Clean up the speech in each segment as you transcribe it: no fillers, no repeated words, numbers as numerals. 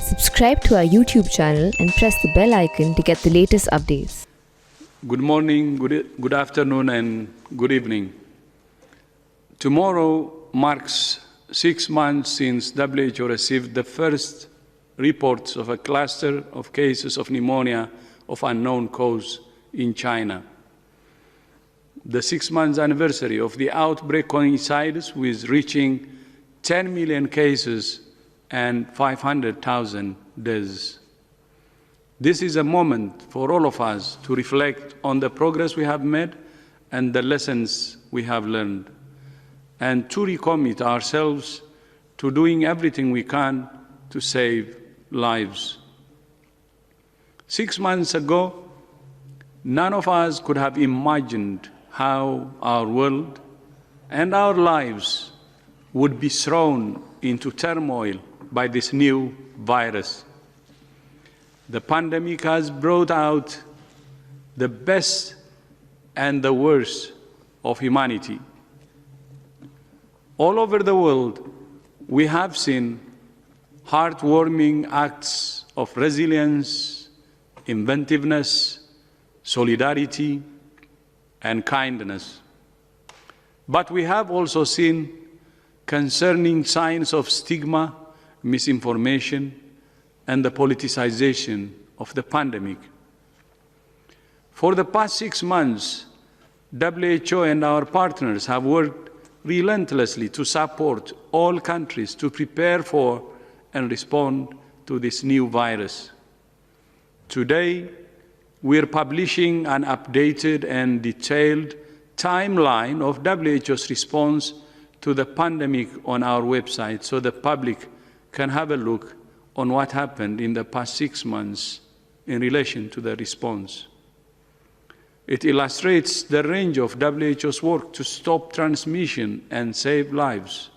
Subscribe to our YouTube channel and press the bell icon to get the latest updates. Good morning, good afternoon, and good evening. Tomorrow marks 6 months since WHO received the first reports of a cluster of cases of pneumonia of unknown cause in China. The 6-month anniversary of the outbreak coincides with reaching 10 million cases and 500,000 deaths. This is a moment for all of us to reflect on the progress we have made and the lessons we have learned, and to recommit ourselves to doing everything we can to save lives. 6 months ago, none of us could have imagined how our world and our lives would be thrown into turmoil by this new virus. The pandemic has brought out the best and the worst of humanity. All over the world, we have seen heartwarming acts of resilience, inventiveness, solidarity, and kindness. But we have also seen concerning signs of stigma, misinformation, and the politicization of the pandemic. For the past 6 months, WHO and our partners have worked relentlessly to support all countries to prepare for and respond to this new virus. Today, we are publishing an updated and detailed timeline of WHO's response to the pandemic on our website so the public can have a look on what happened in the past 6 months in relation to the response. It illustrates the range of WHO's work to stop transmission and save lives.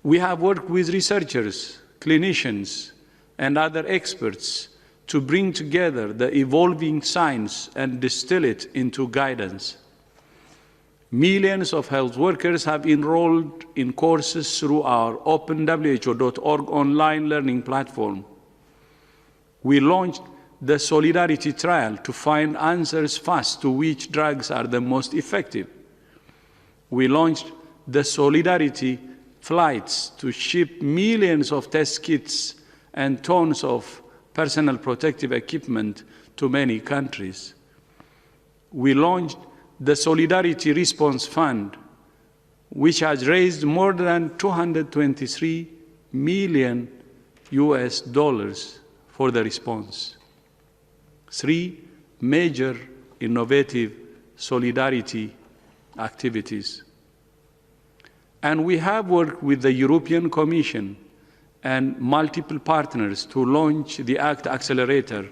We have worked with researchers, clinicians, and other experts to bring together the evolving science and distill it into guidance. Millions of health workers have enrolled in courses through our openwho.org online learning platform. We launched the Solidarity Trial to find answers fast to which drugs are the most effective. We launched the Solidarity Flights to ship millions of test kits and tons of personal protective equipment to many countries. We launched the Solidarity Response Fund, which has raised more than $223 million for the response. 3 major innovative solidarity activities. And we have worked with the European Commission and multiple partners to launch the ACT Accelerator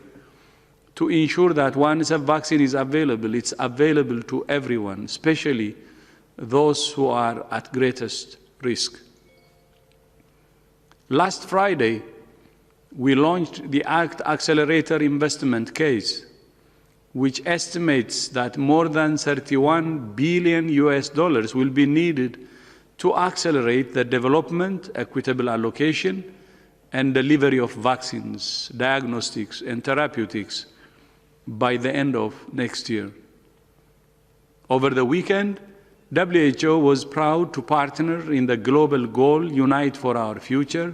to ensure that once a vaccine is available, it's available to everyone, especially those who are at greatest risk. Last Friday, we launched the ACT Accelerator investment case, which estimates that more than $31 billion will be needed to accelerate the development, equitable allocation, and delivery of vaccines, diagnostics, and therapeutics by the end of next year. Over the weekend, WHO was proud to partner in the global goal Unite for Our Future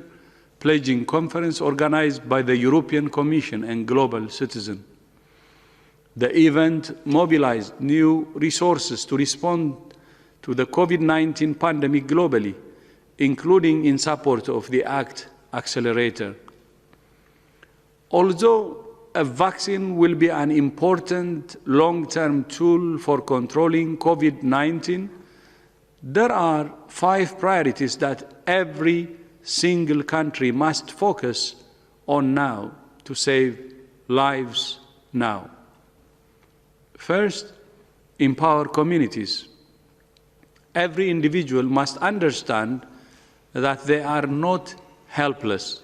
pledging conference organized by the European Commission and Global Citizen. The event mobilized new resources to respond to the COVID-19 pandemic globally, including in support of the ACT Accelerator. Although a vaccine will be an important long-term tool for controlling COVID-19, there are 5 priorities that every single country must focus on now to save lives now. First, empower communities. Every individual must understand that they are not helpless.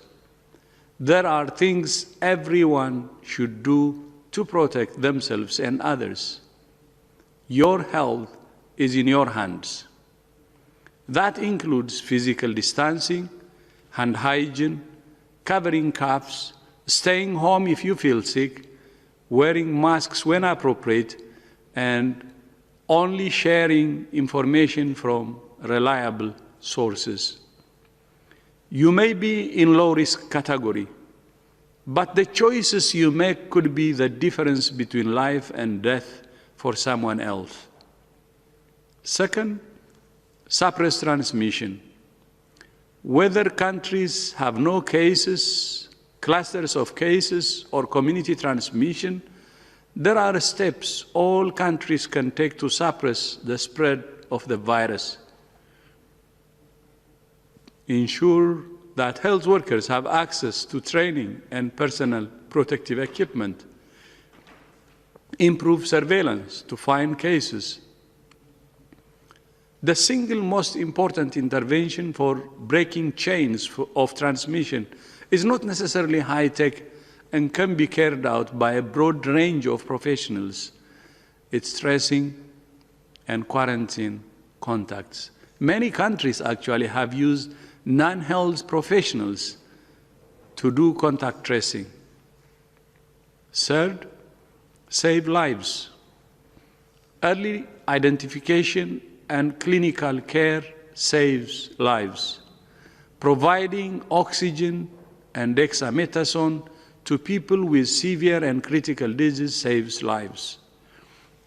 There are things everyone should do to protect themselves and others. Your health is in your hands. That includes physical distancing, hand hygiene, covering coughs, staying home if you feel sick, wearing masks when appropriate, and only sharing information from reliable sources. You may be in low-risk category, but the choices you make could be the difference between life and death for someone else. Second, suppress transmission. Whether countries have no cases, clusters of cases, or community transmission, there are steps all countries can take to suppress the spread of the virus. Ensure that health workers have access to training and personal protective equipment. Improve surveillance to find cases. The single most important intervention for breaking chains of transmission is not necessarily high-tech and can be carried out by a broad range of professionals. It's tracing and quarantine contacts. Many countries actually have used non-health professionals to do contact tracing. Third, save lives. Early identification and clinical care saves lives. Providing oxygen and dexamethasone to people with severe and critical disease saves lives.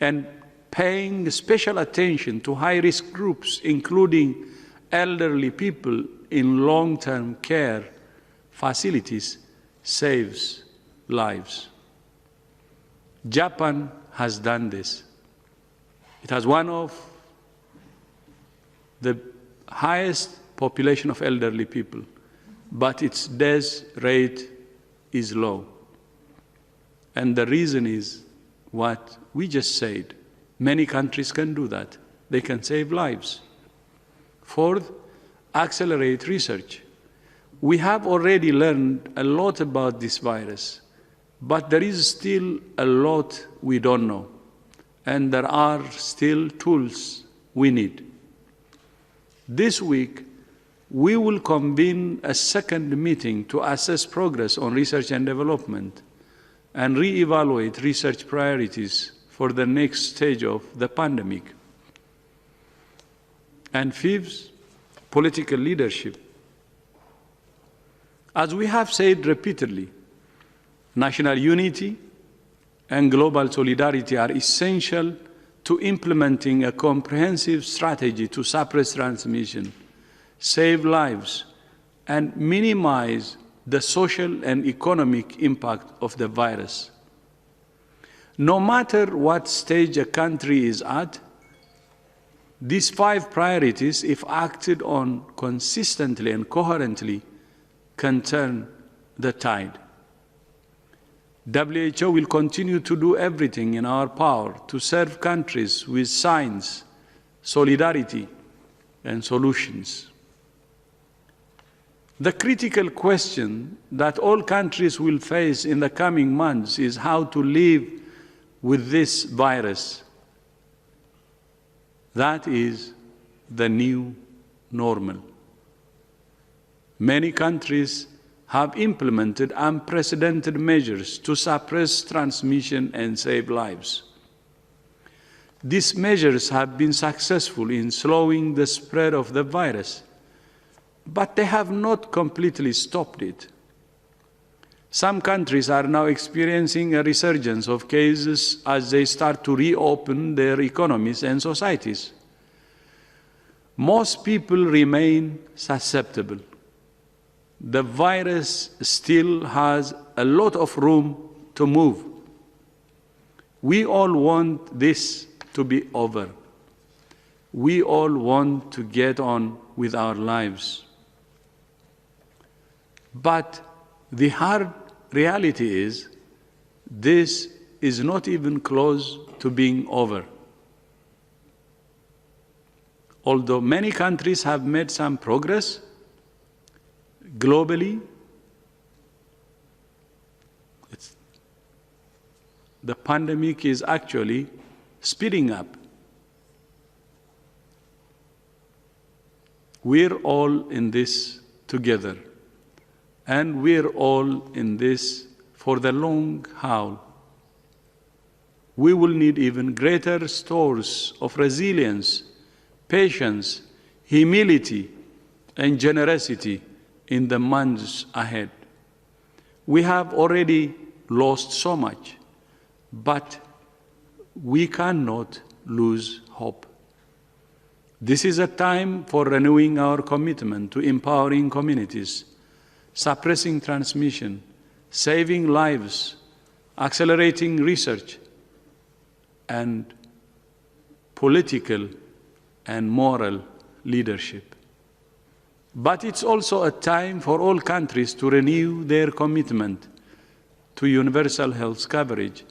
And paying special attention to high-risk groups, including elderly people in long-term care facilities, saves lives. Japan has done this. It has one of the highest population of elderly people, but its death rate is low. And the reason is what we just said. Many countries can do that. They can save lives. Fourth, accelerate research. We have already learned a lot about this virus, but there is still a lot we don't know, and there are still tools we need. This week, we will convene a second meeting to assess progress on research and development and re-evaluate research priorities for the next stage of the pandemic. And fifth, political leadership. As we have said repeatedly, national unity and global solidarity are essential to implementing a comprehensive strategy to suppress transmission, save lives, and minimize the social and economic impact of the virus. No matter what stage a country is at, these 5 priorities, if acted on consistently and coherently, can turn the tide. WHO will continue to do everything in our power to serve countries with science, solidarity, and solutions. The critical question that all countries will face in the coming months is how to live with this virus. That is the new normal. Many countries have implemented unprecedented measures to suppress transmission and save lives. These measures have been successful in slowing the spread of the virus, but they have not completely stopped it. Some countries are now experiencing a resurgence of cases as they start to reopen their economies and societies. Most people remain susceptible. The virus still has a lot of room to move. We all want this to be over. We all want to get on with our lives. But the hard reality is, this is not even close to being over. Although many countries have made some progress, globally, the pandemic is actually speeding up. We're all in this together. And we're all in this for the long haul. We will need even greater stores of resilience, patience, humility, and generosity in the months ahead. We have already lost so much, but we cannot lose hope. This is a time for renewing our commitment to empowering communities, suppressing transmission, saving lives, accelerating research, and political and moral leadership. But it's also a time for all countries to renew their commitment to universal health coverage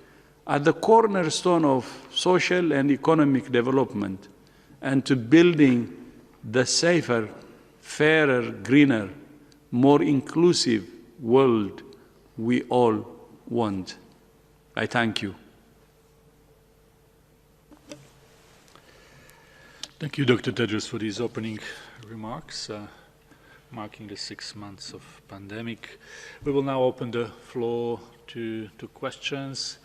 at the cornerstone of social and economic development, and to building the safer, fairer, greener, more inclusive world we all want. I thank you. Thank you, Dr. Tedros, for these opening remarks, marking the 6 months of pandemic. We will now open the floor to questions,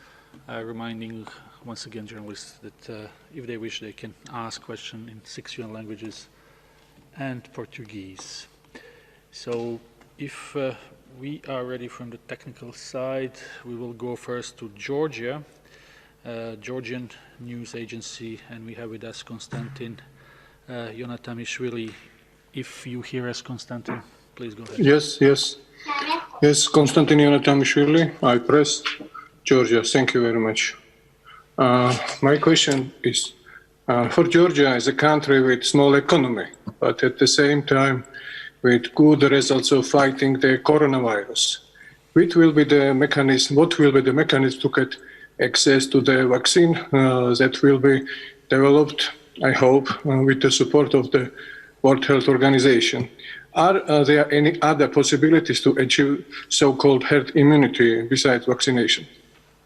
reminding once again journalists that if they wish, they can ask questions in 6 UN languages and Portuguese. So if we are ready from the technical side, we will go first to Georgia, Georgian news agency, and we have with us Konstantin Yonatamishvili. If you hear us, Konstantin, please go ahead. Yes, Konstantin Yonatamishvili, I pressed Georgia. Thank you very much. My question is, for Georgia as a country with small economy, but at the same time with good results of fighting the coronavirus, what will be the mechanism to get access to the vaccine that will be developed, I hope, with the support of the World Health Organization? Are there any other possibilities to achieve so-called herd immunity besides vaccination?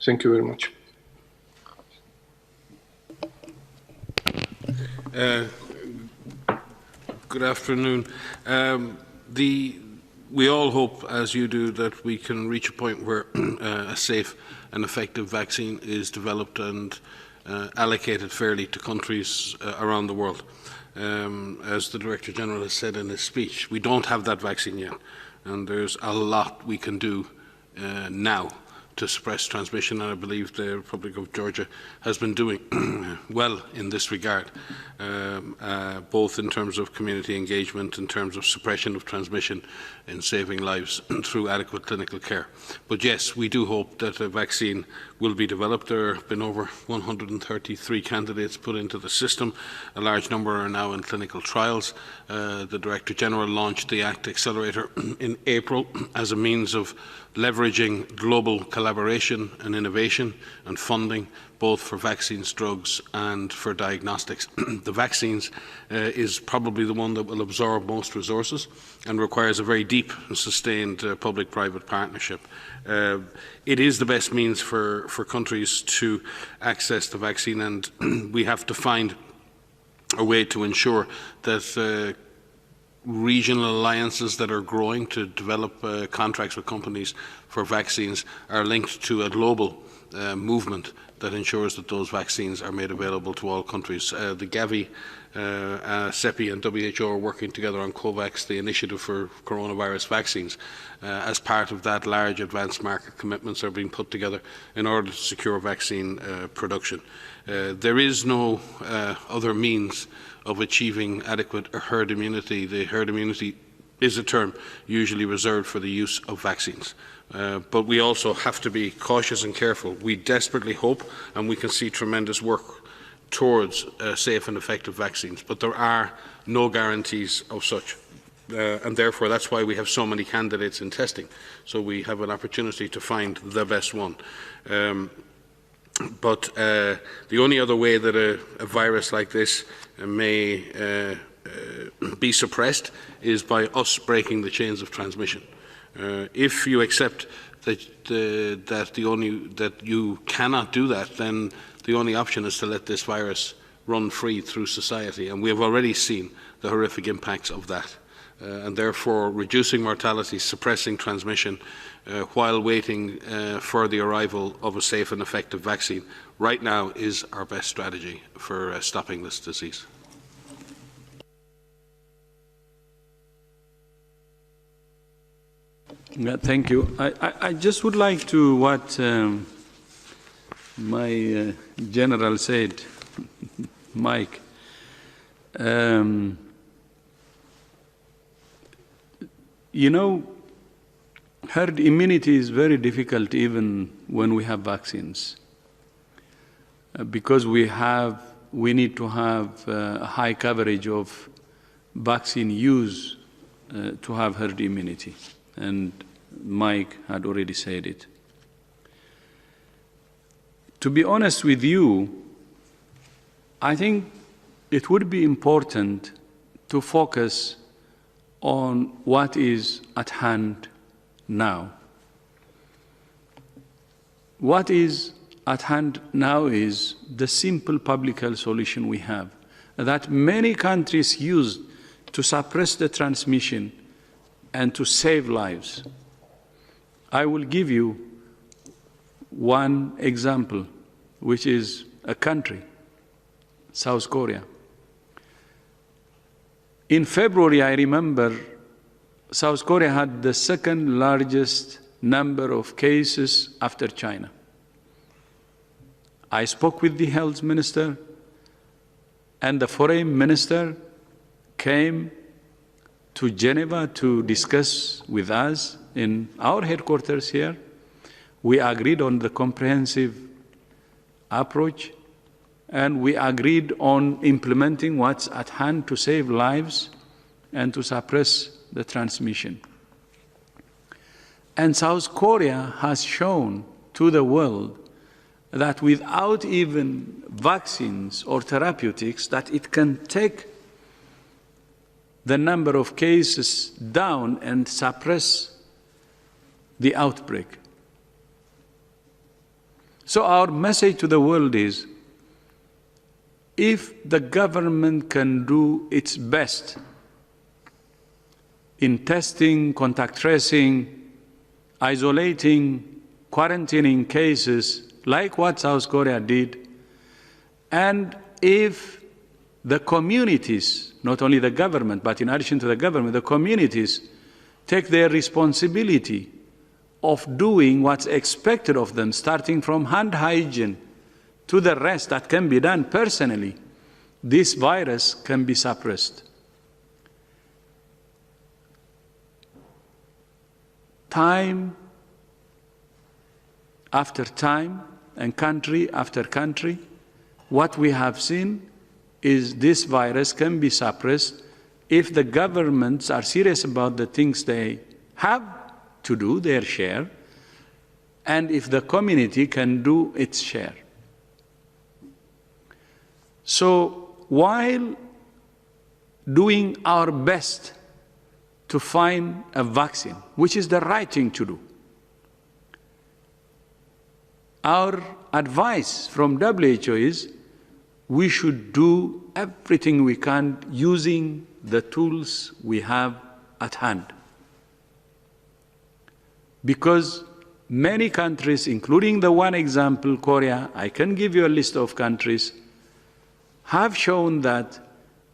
Thank you very much. Good afternoon. We all hope, as you do, that we can reach a point where a safe and effective vaccine is developed and allocated fairly to countries around the world. As the Director General has said in his speech, we don't have that vaccine yet, and there's a lot we can do now to suppress transmission, and I believe the Republic of Georgia has been doing well in this regard, both in terms of community engagement, in terms of suppression of transmission, in saving lives through adequate clinical care. But yes, we do hope that a vaccine will be developed. There have been over 133 candidates put into the system. A large number are now in clinical trials. The Director General launched the ACT Accelerator in April as a means of leveraging global collaboration and innovation and funding, both for vaccines, drugs and for diagnostics. The vaccines is probably the one that will absorb most resources and requires a very deep and sustained public-private partnership. It is the best means for countries to access the vaccine, and we have to find a way to ensure that regional alliances that are growing to develop contracts with companies for vaccines are linked to a global movement that ensures that those vaccines are made available to all countries. The Gavi, CEPI and WHO are working together on COVAX, the initiative for coronavirus vaccines. As part of that, large advanced market commitments are being put together in order to secure vaccine production. There is no other means of achieving adequate herd immunity. The herd immunity is a term usually reserved for the use of vaccines. But we also have to be cautious and careful. We desperately hope, and we can see tremendous work towards safe and effective vaccines, but there are no guarantees of such. And therefore, that's why we have so many candidates in testing. So we have an opportunity to find the best one. But the only other way that a virus like this may be suppressed is by us breaking the chains of transmission. If you accept that you cannot do that, then the only option is to let this virus run free through society, and we have already seen the horrific impacts of that. and therefore reducing mortality, suppressing transmission, while waiting for the arrival of a safe and effective vaccine, right now is our best strategy for stopping this disease. Yeah, thank you. I just would like to what my general said, Mike. You know, herd immunity is very difficult even when we have vaccines, because we need to have a high coverage of vaccine use to have herd immunity, and Mike had already said it. To be honest with you, I think it would be important to focus on what is at hand now. What is at hand now is the simple public health solution we have, that many countries use to suppress the transmission and to save lives. I will give you one example, which is a country, South Korea. In February, I remember, South Korea had the second largest number of cases after China. I spoke with the health minister, and the foreign minister came to Geneva to discuss with us in our headquarters here. We agreed on the comprehensive approach, and we agreed on implementing what's at hand to save lives and to suppress the transmission. And South Korea has shown to the world that without even vaccines or therapeutics, that it can take the number of cases down and suppress the outbreak. So our message to the world is, if the government can do its best in testing, contact tracing, isolating, quarantining cases, like what South Korea did, and if the communities, not only the government, but in addition to the government, the communities take their responsibility of doing what's expected of them, starting from hand hygiene to the rest that can be done personally, this virus can be suppressed. Time after time and country after country, what we have seen is this virus can be suppressed if the governments are serious about the things they have to do, their share, and if the community can do its share. So while doing our best to find a vaccine, which is the right thing to do, our advice from WHO is we should do everything we can using the tools we have at hand. Because many countries, including the one example, Korea, I can give you a list of countries, have shown that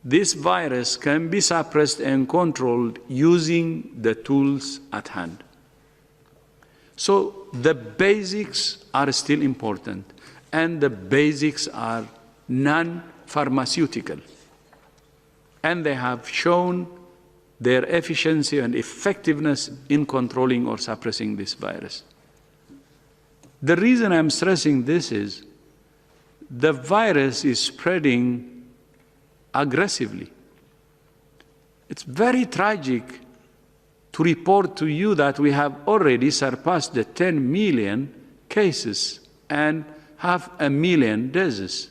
this virus can be suppressed and controlled using the tools at hand. So the basics are still important, and the basics are non-pharmaceutical, and they have shown their efficiency and effectiveness in controlling or suppressing this virus. The reason I'm stressing this is the virus is spreading aggressively. It's very tragic to report to you that we have already surpassed the 10 million cases and 500,000 deaths.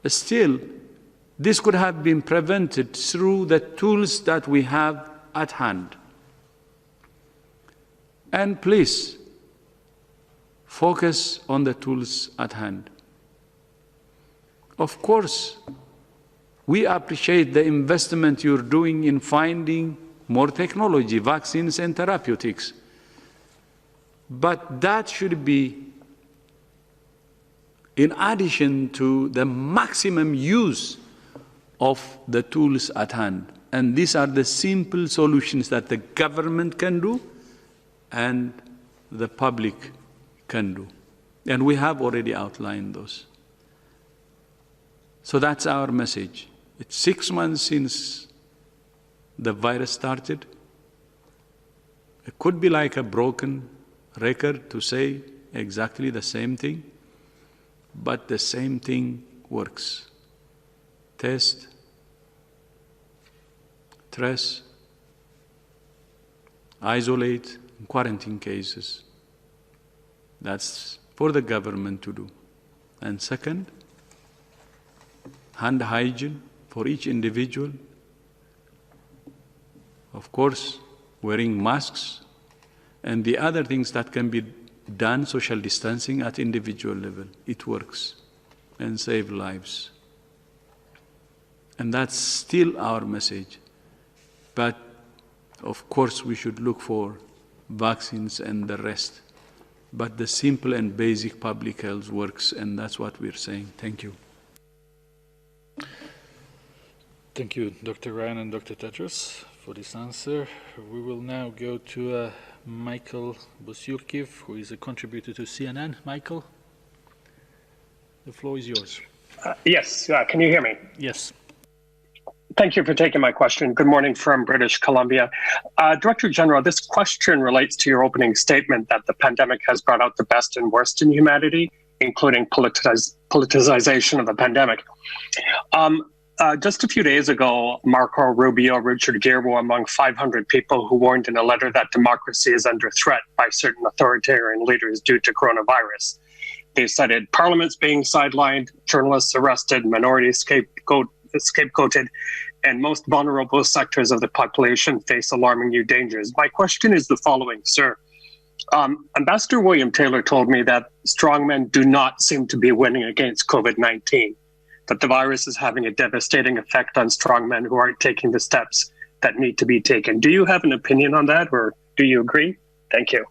Still, this could have been prevented through the tools that we have at hand. And please, focus on the tools at hand. Of course, We appreciate the investment you're doing in finding more technology, vaccines and therapeutics. But that should be in addition to the maximum use of the tools at hand. And these are the simple solutions that the government can do and the public can do. And we have already outlined those. So that's our message. It's 6 months since the virus started. It could be like a broken record to say exactly the same thing, but the same thing works. Test, trace, isolate, and quarantine cases. That's for the government to do. And second, hand hygiene for each individual. Of course, wearing masks and the other things that can be done, social distancing at individual level. It works and save lives. And that's still our message. But of course, we should look for vaccines and the rest. But the simple and basic public health works, and that's what we're saying. Thank you. Thank you, Dr. Ryan and Dr. Tedros, for this answer. We will now go to Michael Bosyurkiv, who is a contributor to CNN. Michael, the floor is yours. Yes, can you hear me? Yes. Thank you for taking my question. Good morning from British Columbia. Director General, this question relates to your opening statement that the pandemic has brought out the best and worst in humanity, including politicization of the pandemic. Just a few days ago, Marco Rubio, Richard Gere were among 500 people who warned in a letter that democracy is under threat by certain authoritarian leaders due to coronavirus. They cited parliaments being sidelined, journalists arrested, minorities scapegoated, and most vulnerable sectors of the population face alarming new dangers. My question is the following, sir. Ambassador William Taylor told me that strongmen do not seem to be winning against COVID-19, that the virus is having a devastating effect on strongmen who aren't taking the steps that need to be taken. Do you have an opinion on that, or do you agree? Thank you.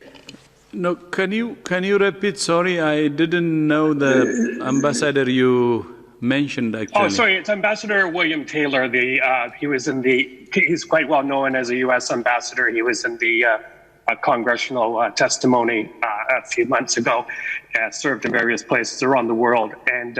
No, can you repeat? Sorry, I didn't know the ambassador you mentioned actually. Oh, sorry, it's Ambassador William Taylor. He's quite well known as a U.S. ambassador. He was in the congressional testimony a few months ago, served in various places around the world. And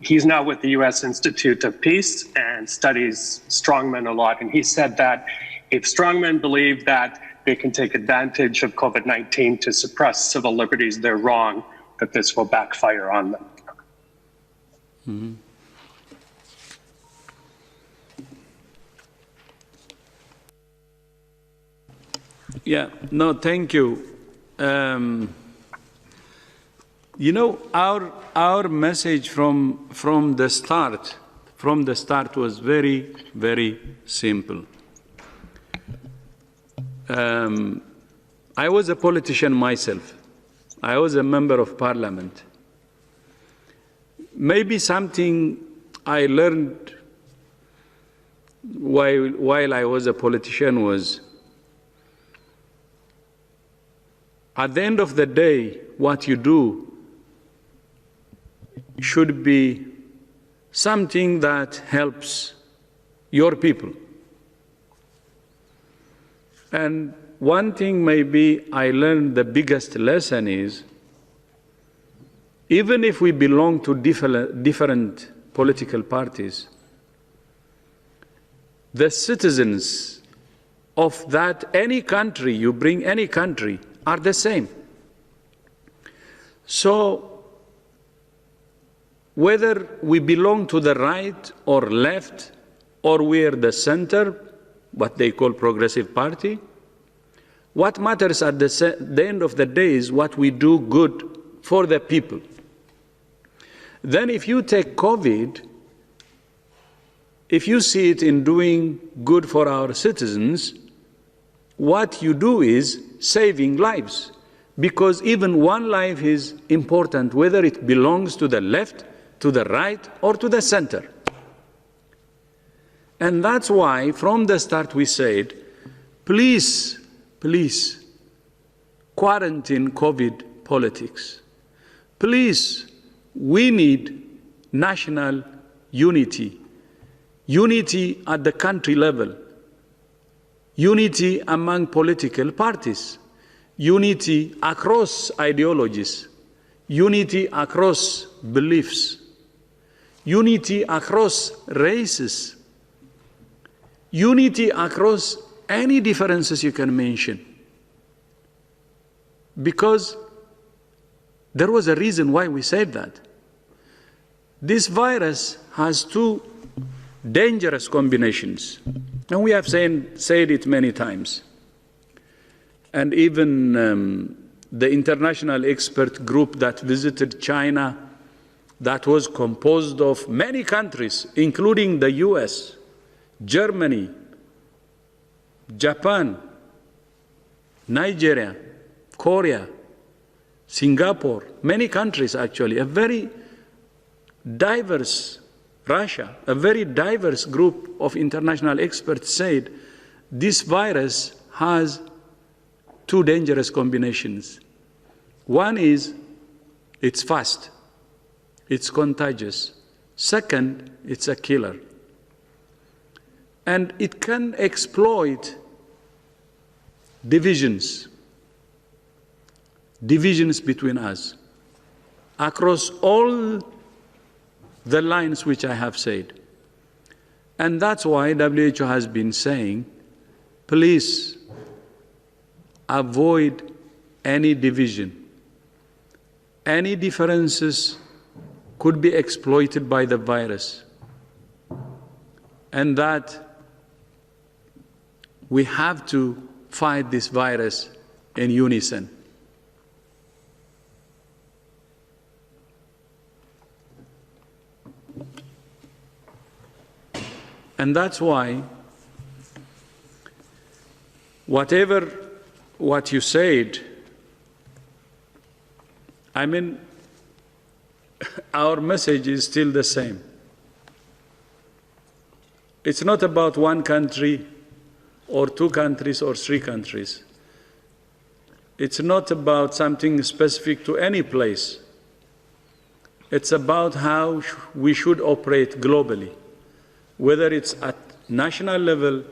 he's now with the U.S. Institute of Peace and studies strongmen a lot. And he said that if strongmen believe that they can take advantage of COVID-19 to suppress civil liberties, they're wrong, that this will backfire on them. Mm-hmm. Yeah, no, thank you. You know, our message from the start was very, very simple. I was a politician myself. I was a member of parliament. Maybe something I learned while I was a politician was, at the end of the day, what you do should be something that helps your people. And one thing maybe I learned, the biggest lesson is, even if we belong to different political parties, the citizens of that any country, you bring any country, are the same. So whether we belong to the right or left, or we're the center, what they call progressive party, what matters at the end of the day is what we do good for the people. Then if you take COVID, if you see it in doing good for our citizens, what you do is saving lives. Because even one life is important, whether it belongs to the left, to the right, or to the center. And that's why, from the start, we said, please, please, quarantine COVID politics. Please, we need national unity, unity at the country level, unity among political parties, unity across ideologies, unity across beliefs, unity across races, unity across any differences you can mention. Because there was a reason why we said that. This virus has two dangerous combinations, and we have said it many times. And even the international expert group that visited China, that was composed of many countries, including the US, Germany, Japan, Nigeria, Korea, Singapore, many countries actually, a very diverse, Russia, a very diverse group of international experts said this virus has two dangerous combinations. One is it's fast, it's contagious. Second, it's a killer. And it can exploit divisions between us across all the lines which I have said. And that's why WHO has been saying, please avoid any division. Any differences could be exploited by the virus. And that we have to fight this virus in unison. And that's why, what you said, I mean, our message is still the same. It's not about one country or two countries or three countries. It's not about something specific to any place. It's about how we should operate globally, whether it's at national level,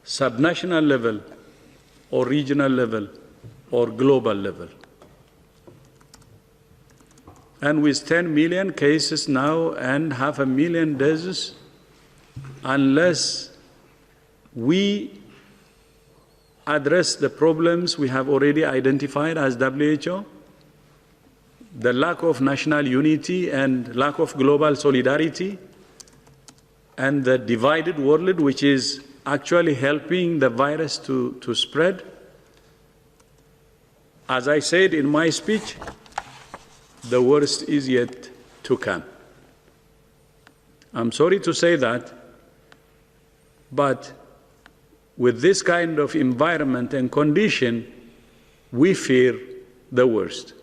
subnational level, or regional level, or global level. And with 10 million cases now and 500,000 deaths, unless we address the problems we have already identified as WHO, the lack of national unity and lack of global solidarity, and the divided world, which is actually helping the virus to spread. As I said in my speech, the worst is yet to come. I'm sorry to say that, but with this kind of environment and condition, we fear the worst.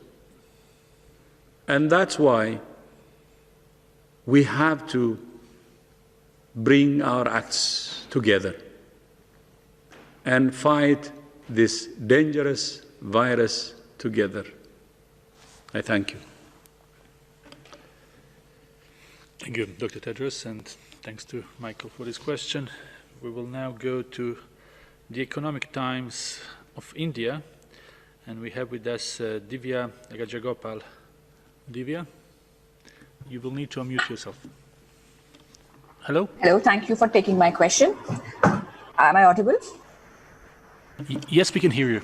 And that's why we have to bring our acts together and fight this dangerous virus together. I thank you. Thank you, Dr. Tedros, and thanks to Michael for this question. We will now go to the Economic Times of India, and we have with us Divya Rajagopal. Divya, you will need to unmute yourself. Hello? Hello, thank you for taking my question. Am I audible? Yes, we can hear you.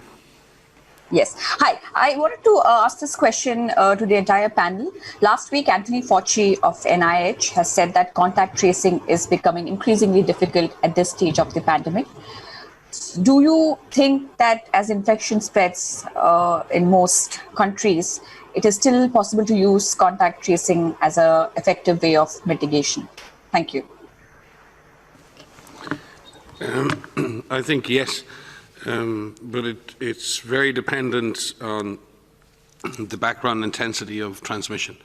Yes. Hi, I wanted to ask this question to the entire panel. Last week, Anthony Fauci of NIH has said that contact tracing is becoming increasingly difficult at this stage of the pandemic. Do you think that as infection spreads in most countries, it is still possible to use contact tracing as an effective way of mitigation? Thank you. I think yes, but it's very dependent on the background intensity of transmission.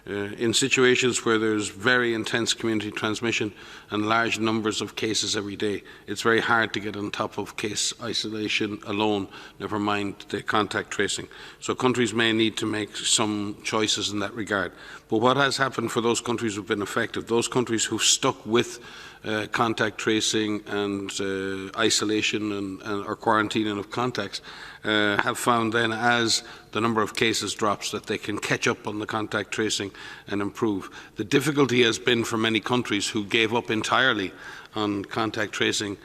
In situations where there's very intense community transmission and large numbers of cases every day, it's very hard to get on top of case isolation alone, never mind the contact tracing. So countries may need to make some choices in that regard. But what has happened for those countries who have been affected, those countries who've stuck with contact tracing and isolation or quarantining of contacts, have found then, as the number of cases drops, that they can catch up on the contact tracing and improve. The difficulty has been for many countries who gave up entirely on contact tracing,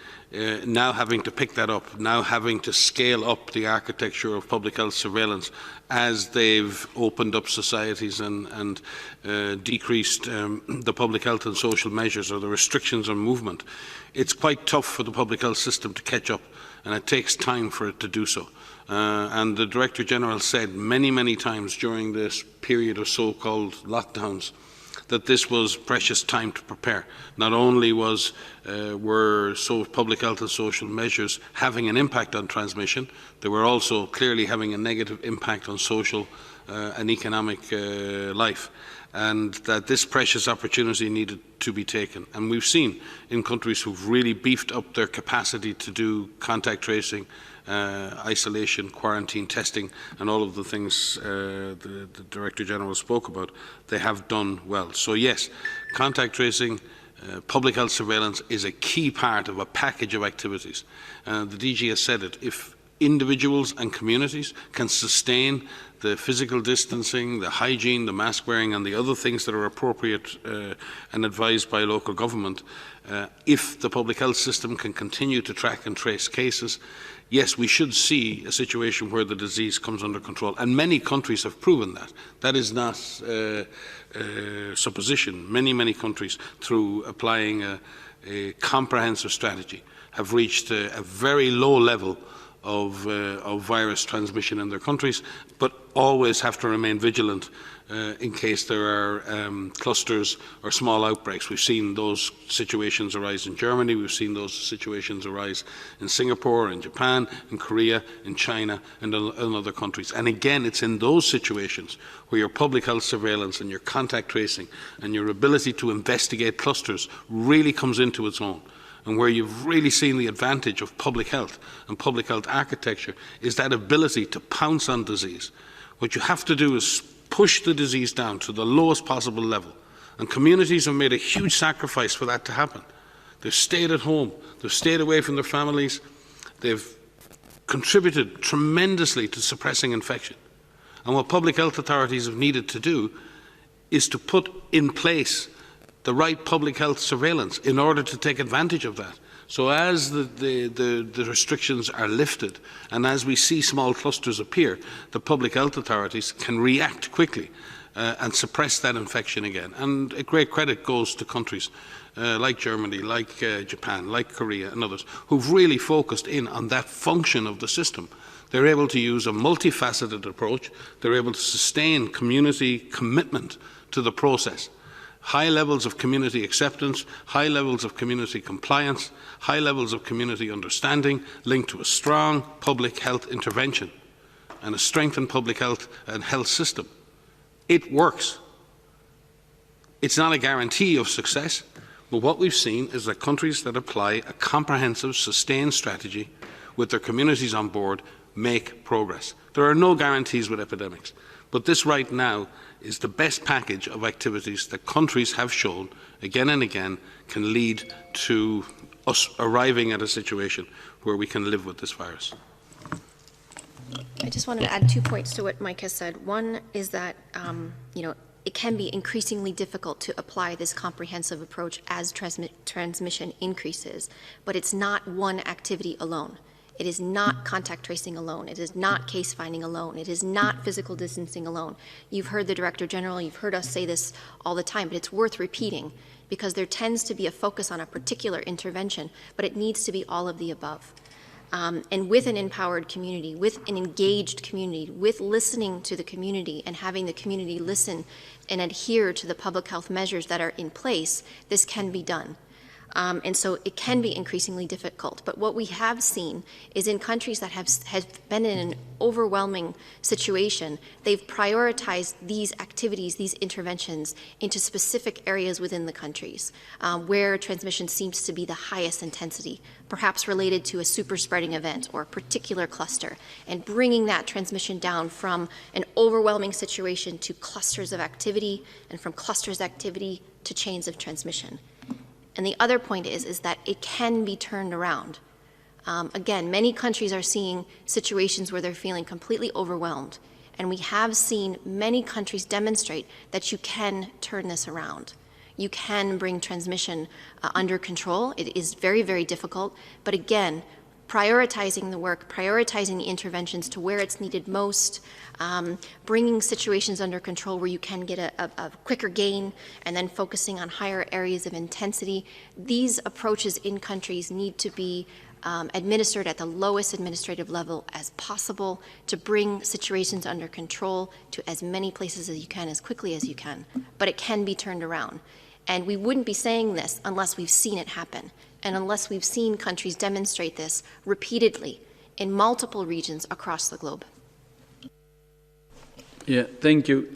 now having to pick that up, now having to scale up the architecture of public health surveillance as they've opened up societies and decreased the public health and social measures or the restrictions on movement. It's quite tough for the public health system to catch up, and it takes time for it to do so. And the Director General said many, many times during this period of so-called lockdowns that this was precious time to prepare. Not only were public health and social measures having an impact on transmission, they were also clearly having a negative impact on social and economic life, and that this precious opportunity needed to be taken. And we've seen in countries who've really beefed up their capacity to do contact tracing, isolation, quarantine, testing, and all of the things the Director General spoke about, they have done well. So yes, contact tracing, public health surveillance is a key part of a package of activities. The DG has said it. If individuals and communities can sustain the physical distancing, the hygiene, the mask wearing, and the other things that are appropriate and advised by local government, if the public health system can continue to track and trace cases, yes, we should see a situation where the disease comes under control. And many countries have proven that. That is not supposition. Many, many countries, through applying a comprehensive strategy, have reached a very low level of virus transmission in their countries, but always have to remain vigilant in case there are clusters or small outbreaks. We've seen those situations arise in Germany, we've seen those situations arise in Singapore, in Japan, in Korea, in China, and in other countries. And again, it's in those situations where your public health surveillance and your contact tracing and your ability to investigate clusters really comes into its own, and where you've really seen the advantage of public health and public health architecture is that ability to pounce on disease. What you have to do is push the disease down to the lowest possible level. And communities have made a huge sacrifice for that to happen. They've stayed at home, they've stayed away from their families, they've contributed tremendously to suppressing infection. And what public health authorities have needed to do is to put in place the right public health surveillance in order to take advantage of that. So as the restrictions are lifted and as we see small clusters appear, the public health authorities can react quickly and suppress that infection again. And a great credit goes to countries like Germany, like Japan, like Korea and others who've really focused in on that function of the system. They're able to use a multifaceted approach. They're able to sustain community commitment to the process. High levels of community acceptance, high levels of community compliance, high levels of community understanding linked to a strong public health intervention and a strengthened public health and health system. It works. It's not a guarantee of success, but what we've seen is that countries that apply a comprehensive, sustained strategy with their communities on board make progress. There are no guarantees with epidemics, but this right now is the best package of activities that countries have shown again and again can lead to us arriving at a situation where we can live with this virus. I just wanted to add 2 points to what Mike has said. One is that, it can be increasingly difficult to apply this comprehensive approach as transmission increases, but it's not one activity alone. It is not contact tracing alone. It is not case finding alone. It is not physical distancing alone. You've heard the Director General, you've heard us say this all the time, but it's worth repeating because there tends to be a focus on a particular intervention, but it needs to be all of the above. And with an empowered community, with an engaged community, with listening to the community and having the community listen and adhere to the public health measures that are in place, this can be done. And so it can be increasingly difficult. But what we have seen is in countries that have been in an overwhelming situation, they've prioritized these activities, these interventions, into specific areas within the countries where transmission seems to be the highest intensity, perhaps related to a super spreading event or a particular cluster, and bringing that transmission down from an overwhelming situation to clusters of activity, and from clusters of activity to chains of transmission. And the other point is that it can be turned around. Again, many countries are seeing situations where they're feeling completely overwhelmed. And we have seen many countries demonstrate that you can turn this around. You can bring transmission under control. It is very, very difficult. But again, prioritizing the work, prioritizing the interventions to where it's needed most, bringing situations under control where you can get a quicker gain, and then focusing on higher areas of intensity. These approaches in countries need to be administered at the lowest administrative level as possible to bring situations under control to as many places as you can, as quickly as you can. But it can be turned around. And we wouldn't be saying this unless we've seen it happen, and unless we've seen countries demonstrate this repeatedly in multiple regions across the globe. Yeah, thank you.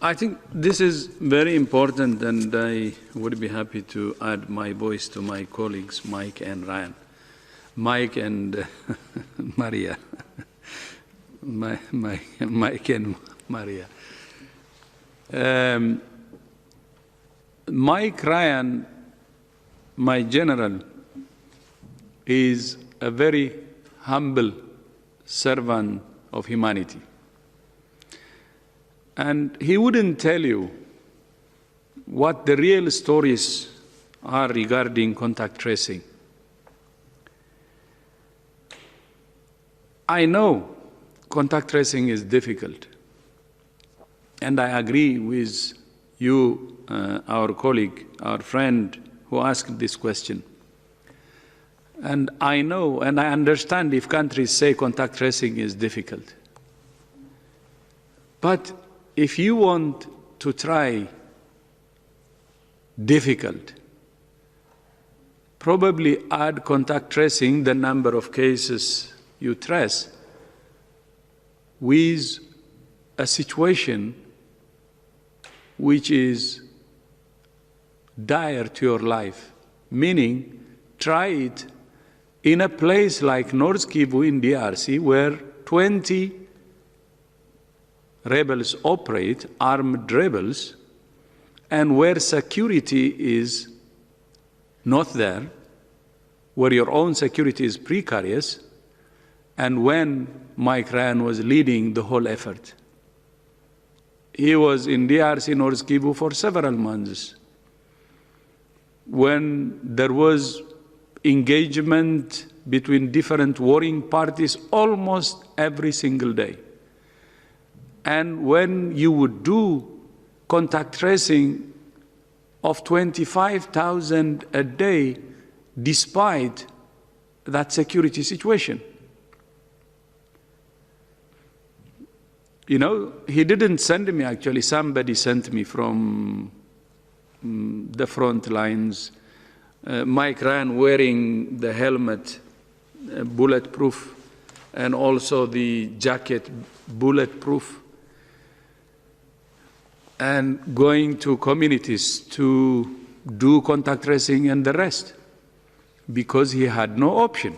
I think this is very important, and I would be happy to add my voice to my colleagues, Mike and Ryan. Mike and Maria. Mike and Maria. Mike Ryan, my general, is a very humble servant of humanity. And he wouldn't tell you what the real stories are regarding contact tracing. I know contact tracing is difficult, and I agree with you, our colleague, our friend who asked this question. And I know and I understand if countries say contact tracing is difficult. But if you want to try difficult, probably add contact tracing, the number of cases you trace, with a situation which is dire to your life, meaning try it in a place like North Kivu in DRC, where 20 rebels operate, armed rebels, and where security is not there, where your own security is precarious, and when Mike Ryan was leading the whole effort. He was in DRC, North Kivu, for several months, when there was engagement between different warring parties almost every single day. And when you would do contact tracing of 25,000 a day, despite that security situation. You know, he didn't send me, actually, somebody sent me from the front lines, Mike Ryan wearing the helmet, bulletproof, and also the jacket, bulletproof, and going to communities to do contact tracing and the rest, because he had no option.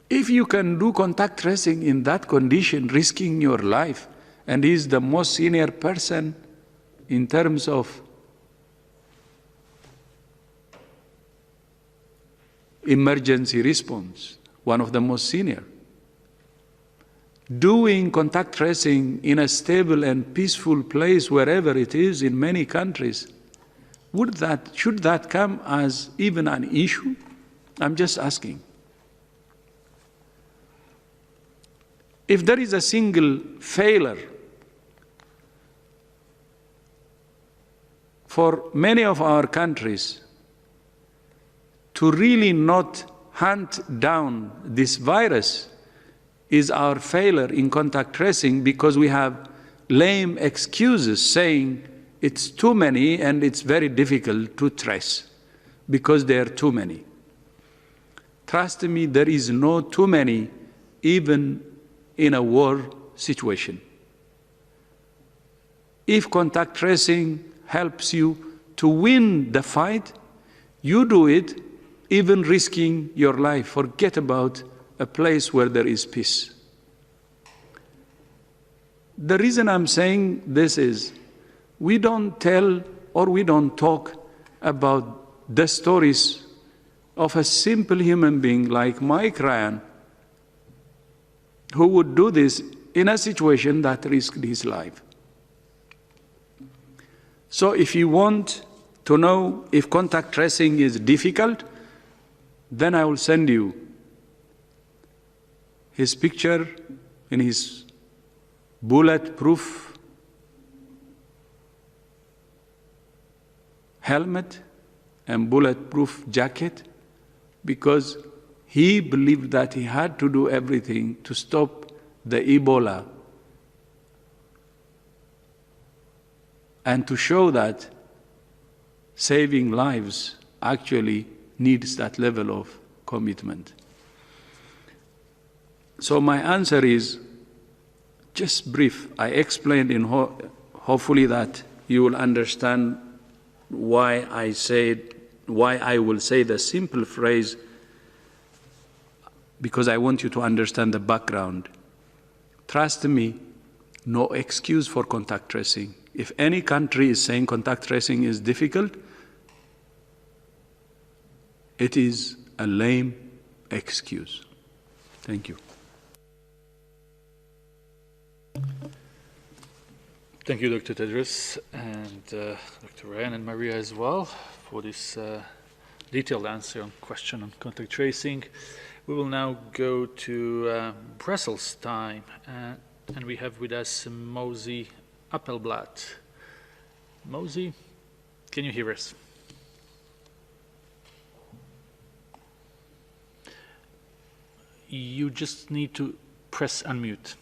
If you can do contact tracing in that condition, risking your life, and he's the most senior person in terms of emergency response, one of the most senior, doing contact tracing in a stable and peaceful place, wherever it is in many countries, should that come as even an issue? I'm just asking. If there is a single failure for many of our countries to really not hunt down this virus, is our failure in contact tracing, because we have lame excuses saying it's too many and it's very difficult to trace because there are too many. Trust me, there is no too many even in a war situation. If contact tracing helps you to win the fight, you do it even risking your life. Forget about a place where there is peace. The reason I'm saying this is we don't tell or we don't talk about the stories of a simple human being like Mike Ryan, who would do this in a situation that risked his life. So if you want to know if contact tracing is difficult, then I will send you his picture in his bulletproof helmet and bulletproof jacket, because he believed that he had to do everything to stop the Ebola and to show that saving lives actually needs that level of commitment. So my answer is just brief. I explained in hopefully that you will understand why I will say the simple phrase, because I want you to understand the background. Trust me, no excuse for contact tracing. If any country is saying contact tracing is difficult, it is a lame excuse. Thank you. Thank you, Dr. Tedros, and Dr. Ryan and Maria as well for this detailed answer on question on contact tracing. We will now go to Brussels time, and we have with us Mozi Appelblad. Mozi, can you hear us? You just need to press unmute.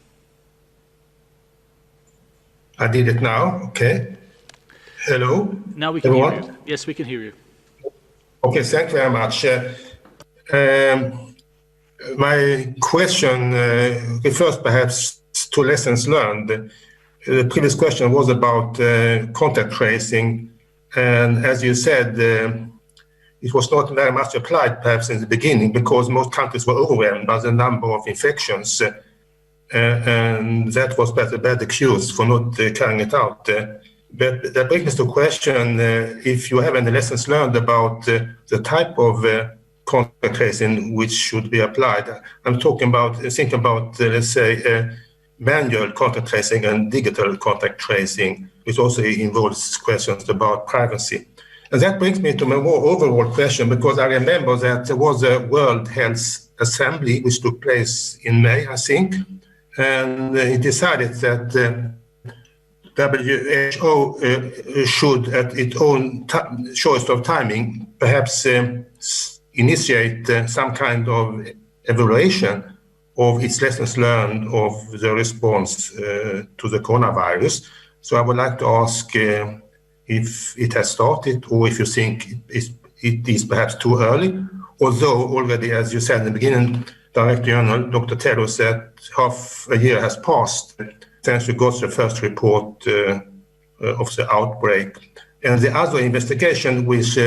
I did it now, okay. Hello? Now we can hear you. Yes, we can hear you. Okay, thank you very much. My question refers perhaps to lessons learned. The previous question was about contact tracing, and as you said, it was not very much applied perhaps in the beginning because most countries were overwhelmed by the number of infections, and that was perhaps a bad excuse for not carrying it out. But that brings us to the question if you have any lessons learned about the type of contact tracing which should be applied. I'm thinking about, let's say, manual contact tracing and digital contact tracing, which also involves questions about privacy. And that brings me to my more overall question, because I remember that there was a World Health Assembly which took place in May, I think, and it decided that WHO should, at its own choice of timing, perhaps initiate some kind of evaluation of its lessons learned of the response to the coronavirus. So I would like to ask if it has started, or if you think it is perhaps too early, although already, as you said in the beginning, Director General Dr. Tedros said half a year has passed since we got the first report of the outbreak. And the other investigation which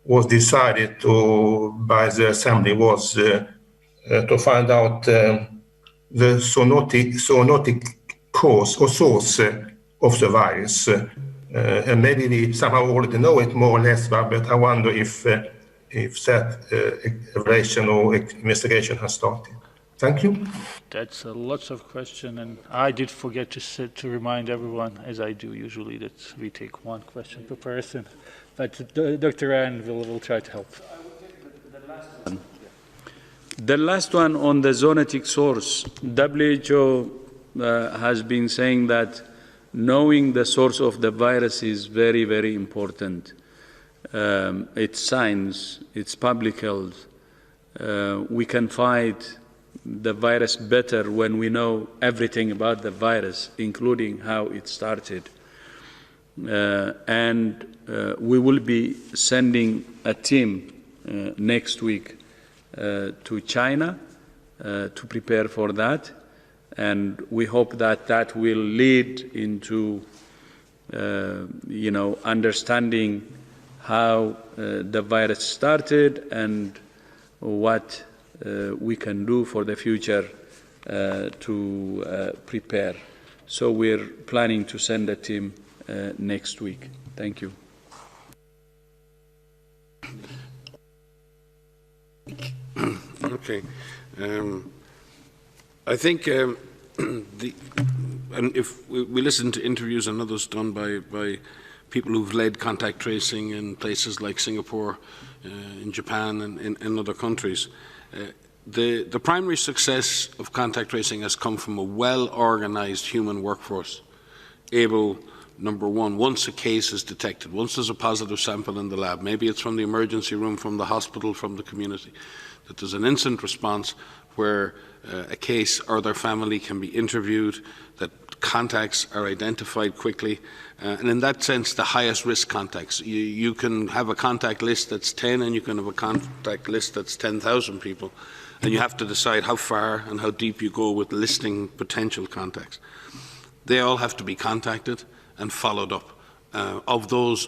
was decided by the Assembly was to find out the zoonotic cause or source of the virus. And maybe we somehow already know it more or less, but I wonder if that evaluation or investigation has started. Thank you. That's lots of questions, and I did forget to remind everyone, as I do usually, that we take one question per person. But Dr. Ryan will try to help. I will take the last one. The last one on the zoonotic source. WHO has been saying that knowing the source of the virus is very, very important. It's science, it's public health. We can fight the virus better when we know everything about the virus, including how it started. and we will be sending a team next week to China to prepare for that, and we hope that that will lead into understanding how the virus started and what we can do for the future to prepare. So we're planning to send a team next week. Thank you. Okay. I think and if we listen to interviews and others done by people who've led contact tracing in places like Singapore, in Japan, and in other countries, the primary success of contact tracing has come from a well-organized human workforce, able, number one, once a case is detected, once there's a positive sample in the lab, maybe it's from the emergency room, from the hospital, from the community, that there's an instant response where a case or their family can be interviewed, that contacts are identified quickly, and in that sense, the highest risk contacts. You can have a contact list that's 10 and you can have a contact list that's 10,000 people, and you have to decide how far and how deep you go with listing potential contacts. They all have to be contacted and followed up. Of those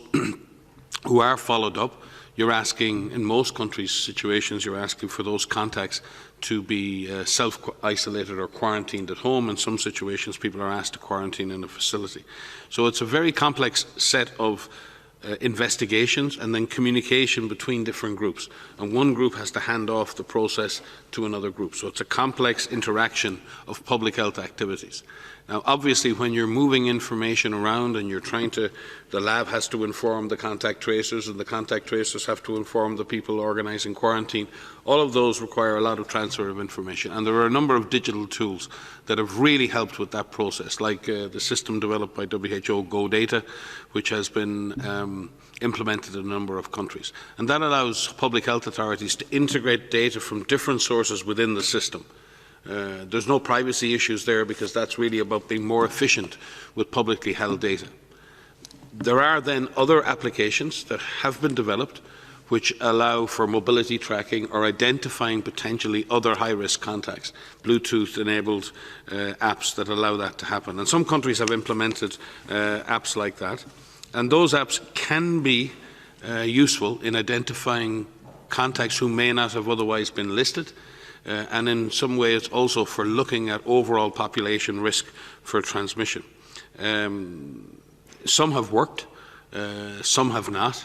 who are followed up, you're asking, in most countries' situations, you're asking for those contacts to be self-isolated or quarantined at home. In some situations, people are asked to quarantine in a facility. So it's a very complex set of investigations and then communication between different groups. And one group has to hand off the process to another group. So it's a complex interaction of public health activities. Now, obviously, when you're moving information around and you're trying to, the lab has to inform the contact tracers and the contact tracers have to inform the people organising quarantine, all of those require a lot of transfer of information. And there are a number of digital tools that have really helped with that process, like the system developed by WHO, GoData, which has been implemented in a number of countries. And that allows public health authorities to integrate data from different sources within the system. There's no privacy issues there because that's really about being more efficient with publicly held data. There are then other applications that have been developed which allow for mobility tracking or identifying potentially other high-risk contacts, Bluetooth-enabled apps that allow that to happen. And some countries have implemented apps like that. And those apps can be useful in identifying contacts who may not have otherwise been listed, and in some ways also for looking at overall population risk for transmission. Some have worked, some have not.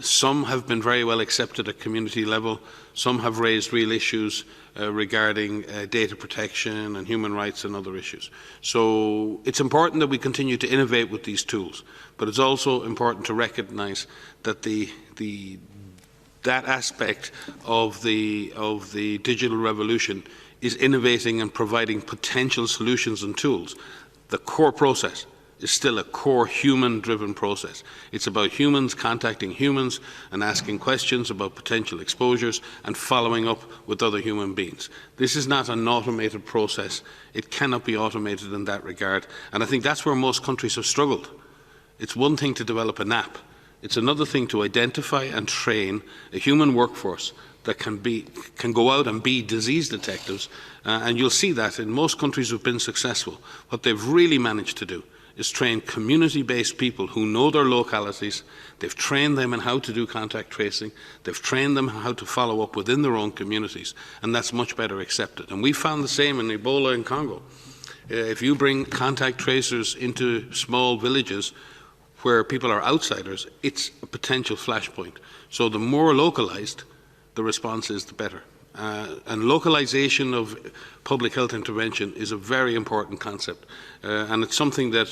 Some have been very well accepted at community level. Some have raised real issues regarding data protection and human rights and other issues. So it's important that we continue to innovate with these tools, but it's also important to recognise that that aspect of the digital revolution is innovating and providing potential solutions and tools. The core process is still a core human-driven process. It's about humans contacting humans and asking questions about potential exposures and following up with other human beings. This is not an automated process. It cannot be automated in that regard. And I think that's where most countries have struggled. It's one thing to develop an app. It's another thing to identify and train a human workforce that can go out and be disease detectives. And you'll see that in most countries who've been successful. What they've really managed to do is train community-based people who know their localities. They've trained them in how to do contact tracing. They've trained them how to follow up within their own communities, and that's much better accepted. And we found the same in Ebola in Congo. If you bring contact tracers into small villages where people are outsiders, it's a potential flashpoint. So the more localized the response is, the better. And localization of public health intervention is a very important concept, and it's something that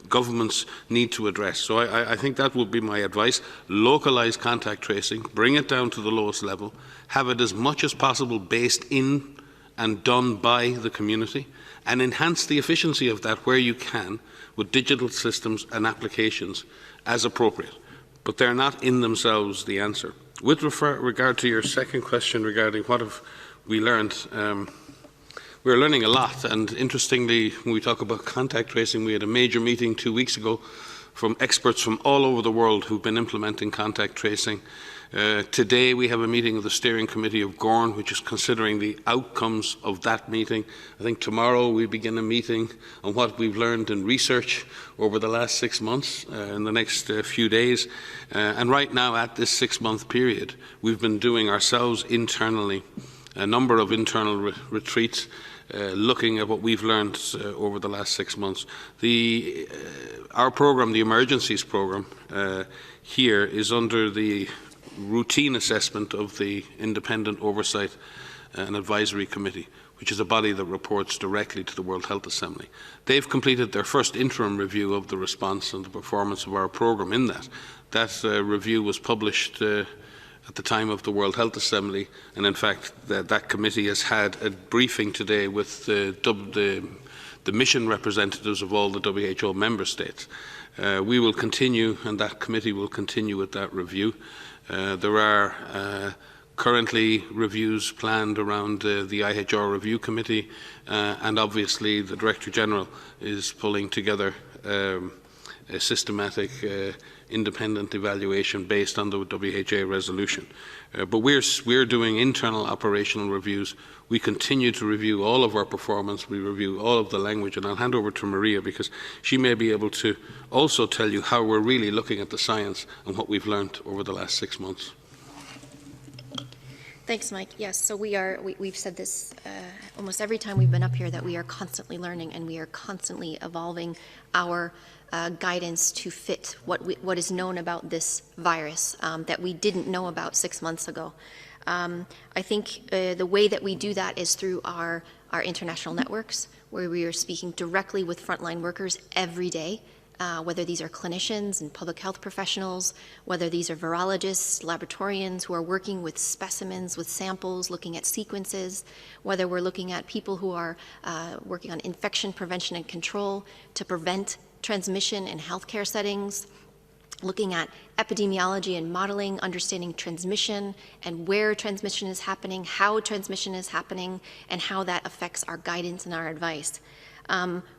governments need to address. So I think that would be my advice. Localize contact tracing, bring it down to the lowest level, have it as much as possible based in and done by the community, and enhance the efficiency of that where you can with digital systems and applications as appropriate. But they're not in themselves the answer. With regard to your second question regarding what have we learned, we're learning a lot. And interestingly, when we talk about contact tracing, we had a major meeting 2 weeks ago from experts from all over the world who've been implementing contact tracing. Today we have a meeting of the steering committee of GORN, which is considering the outcomes of that meeting. I think tomorrow we begin a meeting on what we've learned in research over the last 6 months in the next few days. And right now, at this 6-month period, we've been doing ourselves internally a number of internal retreats looking at what we've learned over the last 6 months. Our program, the Emergencies program, here is under the routine assessment of the Independent Oversight and Advisory Committee, which is a body that reports directly to the World Health Assembly. They've completed their first interim review of the response and the performance of our program in that. That review was published at the time of the World Health Assembly, and in fact that committee has had a briefing today with the mission representatives of all the WHO member states. We will continue, and that committee will continue with that review. There are currently reviews planned around the IHR Review Committee, and obviously the Director General is pulling together a systematic independent evaluation based on the WHA resolution. But we're doing internal operational reviews. We continue to review all of our performance. We review all of the language, and I'll hand over to Maria because she may be able to also tell you how we're really looking at the science and what we've learned over the last 6 months. Thanks, Mike. Yes, so we've said this almost every time we've been up here, that we are constantly learning and we are constantly evolving our guidance to fit what is known about this virus that we didn't know about 6 months ago. I think the way that we do that is through our international networks, where we are speaking directly with frontline workers every day, whether these are clinicians and public health professionals, whether these are virologists, laboratorians who are working with specimens, with samples, looking at sequences, whether we're looking at people who are working on infection prevention and control to prevent transmission in healthcare settings, looking at epidemiology and modeling, understanding transmission and where transmission is happening, how transmission is happening, and how that affects our guidance and our advice.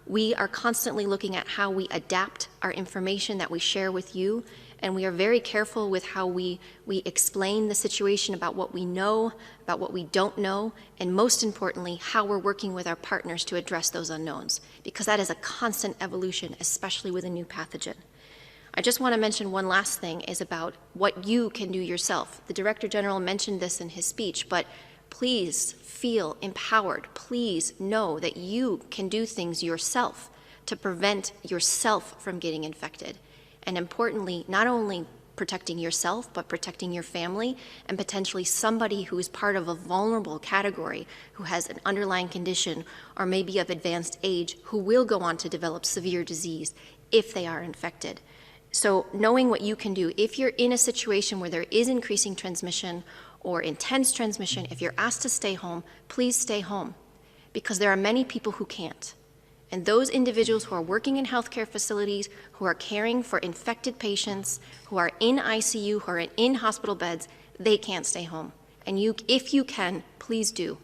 We are constantly looking at how we adapt our information that we share with you, and we are very careful with how we explain the situation about what we know, about what we don't know, and most importantly, how we're working with our partners to address those unknowns, because that is a constant evolution, especially with a new pathogen. I just want to mention one last thing is about what you can do yourself. The Director General mentioned this in his speech, but please feel empowered. Please know that you can do things yourself to prevent yourself from getting infected. And importantly, not only protecting yourself, but protecting your family and potentially somebody who is part of a vulnerable category, who has an underlying condition or maybe of advanced age, who will go on to develop severe disease if they are infected. So knowing what you can do, if you're in a situation where there is increasing transmission or intense transmission, if you're asked to stay home, please stay home, because there are many people who can't. And those individuals who are working in healthcare facilities, who are caring for infected patients, who are in ICU, who are in hospital beds, they can't stay home. And you, if you can, please do.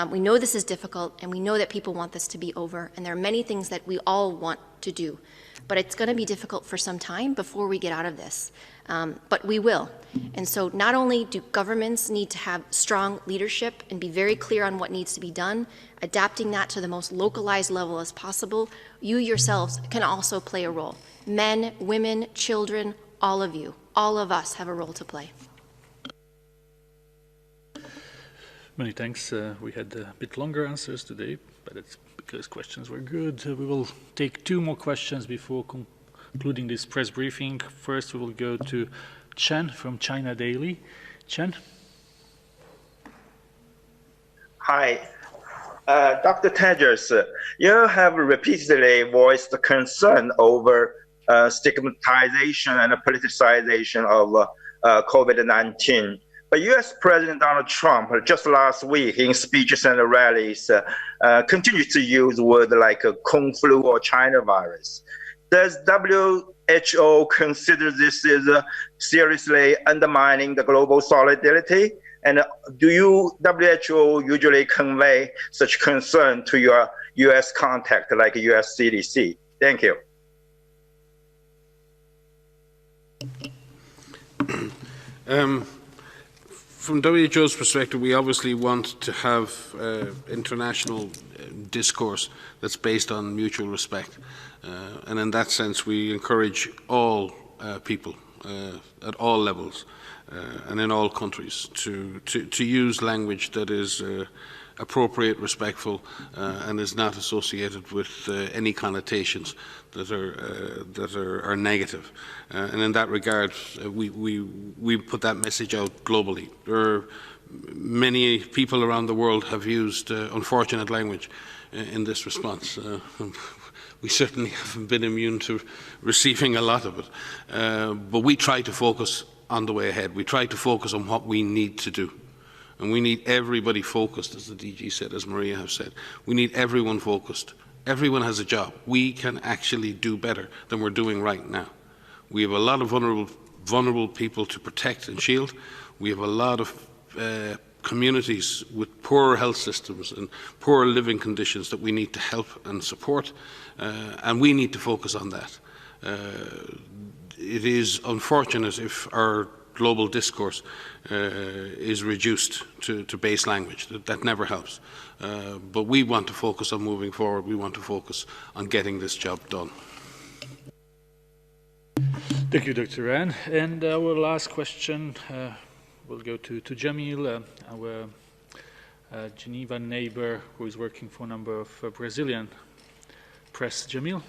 We know this is difficult, and we know that people want this to be over, and there are many things that we all want to do. But it's going to be difficult for some time before we get out of this. But we will. And so not only do governments need to have strong leadership and be very clear on what needs to be done, adapting that to the most localized level as possible, you yourselves can also play a role. Men, women, children, all of you, all of us have a role to play. Many thanks. We had a bit longer answers today, but it's because questions were good. We will take 2 more questions before concluding this press briefing. First, we will go to Chen from China Daily. Chen? Hi. Dr. Tedros, you have repeatedly voiced concern over stigmatization and politicization of COVID-19. But U.S. President Donald Trump, just last week in speeches and rallies, continues to use words like Kung flu or China virus. Does WHO consider this as seriously undermining the global solidarity? And do WHO usually convey such concern to your U.S. contact like U.S. CDC? Thank you. From WHO's perspective, we obviously want to have international discourse that's based on mutual respect. And in that sense, we encourage all people at all levels and in all countries to use language that is appropriate, respectful, and is not associated with any connotations that are negative. And in that regard, we put that message out globally. There are many people around the world have used unfortunate language in this response. We certainly haven't been immune to receiving a lot of it. But we try to focus on the way ahead. We try to focus on what we need to do. And we need everybody focused, as the DG said, as Maria has said. We need everyone focused. Everyone has a job. We can actually do better than we're doing right now. We have a lot of vulnerable people to protect and shield. We have a lot of communities with poor health systems and poor living conditions that we need to help and support, and we need to focus on that. It is unfortunate if our global discourse is reduced to base language. That never helps. But we want to focus on moving forward. We want to focus on getting this job done. Thank you, Dr. Ryan. And our last question will go to Jamil, our Geneva neighbor who is working for a number of Brazilian press. Jamil?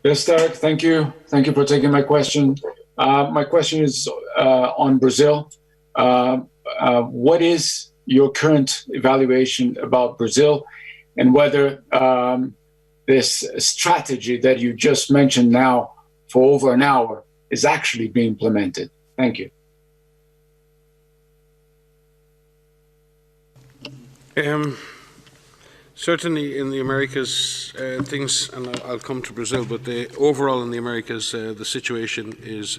Yes, Tarek, thank you. Thank you for taking my question. My question is on Brazil. What is your current evaluation about Brazil, and whether this strategy that you just mentioned now for over an hour is actually being implemented? Thank you. Certainly in the Americas, things, and I'll come to Brazil, but overall in the Americas, the situation is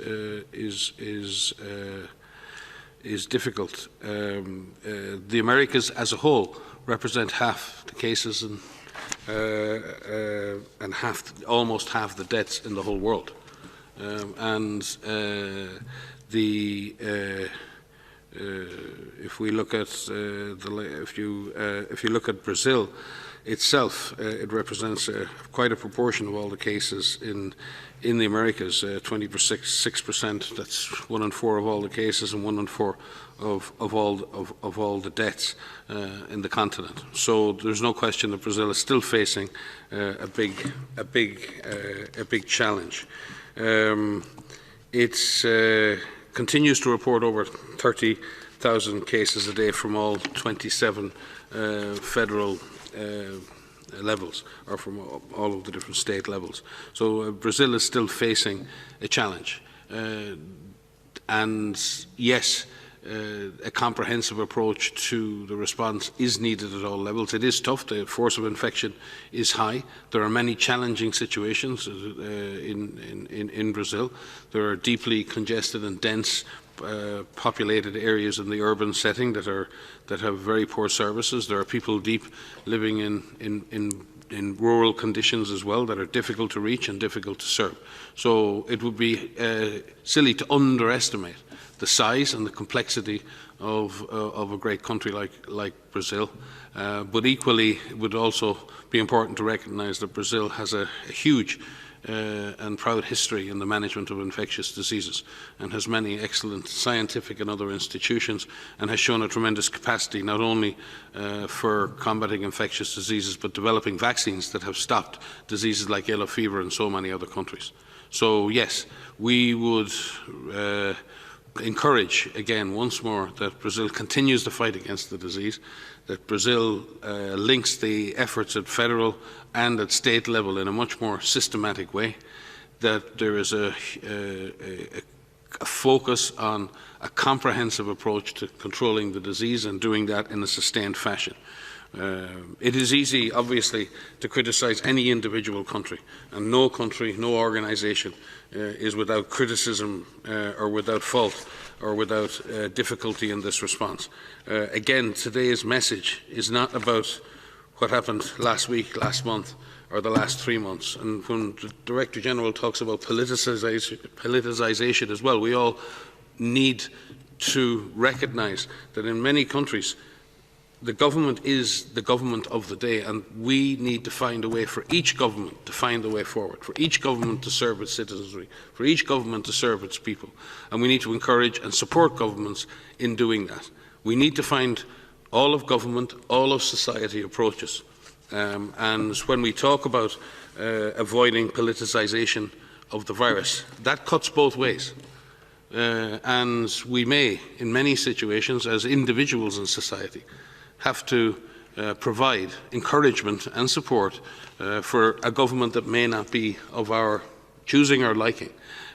difficult. The Americas as a whole represent half the cases and almost half the deaths in the whole world. If we look at if you look at Brazil itself, it represents quite a proportion of all the cases in the Americas. 26%. That's 1 in 4 of all the cases, and 1 in 4 of all the deaths in the continent. So there's no question that Brazil is still facing a big challenge. It's continues to report over 30,000 cases a day from all 27 federal levels, or from all of the different state levels. So Brazil is still facing a challenge. And yes, a comprehensive approach to the response is needed at all levels. It is tough. The force of infection is high. There are many challenging situations in Brazil. There are deeply congested and dense populated areas in the urban setting that have very poor services. There are people living in rural conditions as well that are difficult to reach and difficult to serve. So it would be silly to underestimate the size and the complexity of a great country like Brazil. But equally, it would also be important to recognise that Brazil has a huge and proud history in the management of infectious diseases, and has many excellent scientific and other institutions, and has shown a tremendous capacity not only for combating infectious diseases, but developing vaccines that have stopped diseases like yellow fever in so many other countries. So yes, we would encourage again once more that Brazil continues the fight against the disease, that Brazil links the efforts at federal and at state level in a much more systematic way, that there is a focus on a comprehensive approach to controlling the disease and doing that in a sustained fashion. It is easy, obviously, to criticise any individual country, and no country, no organisation is without criticism or without fault or without difficulty in this response. Again, today's message is not about what happened last week, last month, or the last 3 months. And when the Director General talks about politicization as well, we all need to recognise that in many countries the government is the government of the day, and we need to find a way for each government to find a way forward, for each government to serve its citizenry, for each government to serve its people. And we need to encourage and support governments in doing that. We need to find all of government, all of society approaches. And when we talk about avoiding politicisation of the virus, that cuts both ways. And we may, in many situations, as individuals in society, have to provide encouragement and support for a government that may not be of our choosing or liking.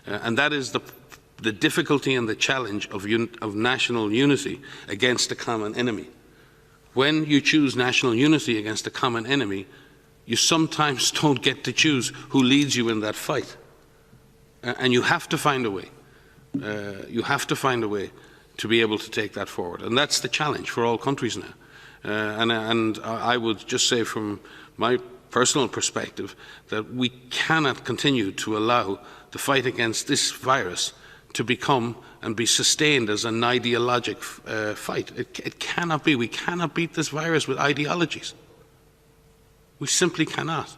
And that is the difficulty and the challenge of national unity against a common enemy. When you choose national unity against a common enemy, you sometimes don't get to choose who leads you in that fight. And you have to find a way. You have to find a way to be able to take that forward. And that's the challenge for all countries now. And I would just say from my personal perspective that we cannot continue to allow the fight against this virus to become and be sustained as an ideologic fight. It cannot be. We cannot beat this virus with ideologies. We simply cannot.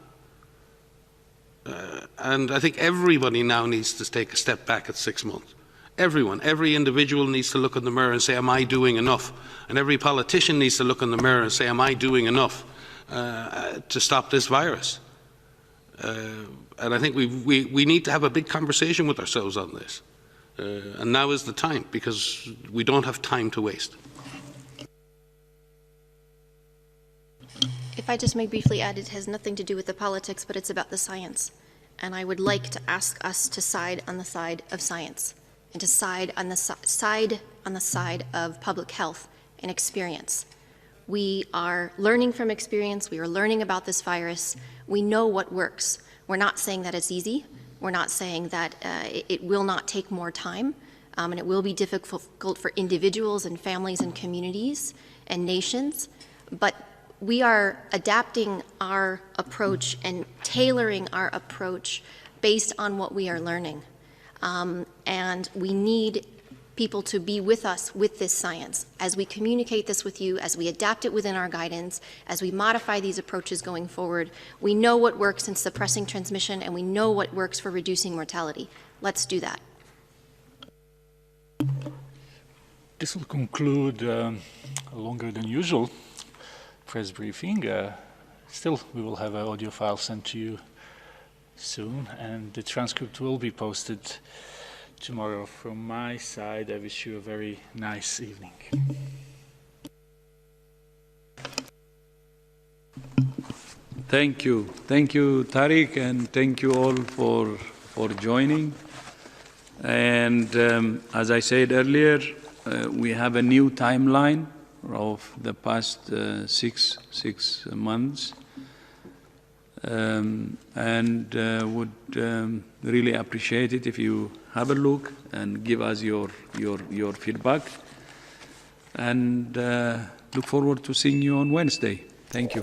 And I think everybody now needs to take a step back at 6 months. Everyone, every individual needs to look in the mirror and say, am I doing enough? And every politician needs to look in the mirror and say, am I doing enough to stop this virus? And I think we need to have a big conversation with ourselves on this. And now is the time, because we don't have time to waste. If I just may briefly add, it has nothing to do with the politics, but it's about the science. And I would like to ask us to side on the side of science, and to side on the side of public health and experience. We are learning from experience. We are learning about this virus. We know what works. We're not saying that it's easy. We're not saying that it will not take more time, and it will be difficult for individuals and families and communities and nations. But we are adapting our approach and tailoring our approach based on what we are learning. And we need people to be with us with this science as we communicate this with you, as we adapt it within our guidance, as we modify these approaches going forward. We know what works in suppressing transmission, and we know what works for reducing mortality. Let's do that. This will conclude a longer than usual press briefing. Still, we will have an audio file sent to you soon, and the transcript will be posted tomorrow. From my side, I wish you a very nice evening. Thank you. Thank you, Tariq, and thank you all for joining. And as I said earlier, we have a new timeline of the past six months. And would really appreciate it if you have a look and give us your feedback. And look forward to seeing you on Wednesday. Thank you.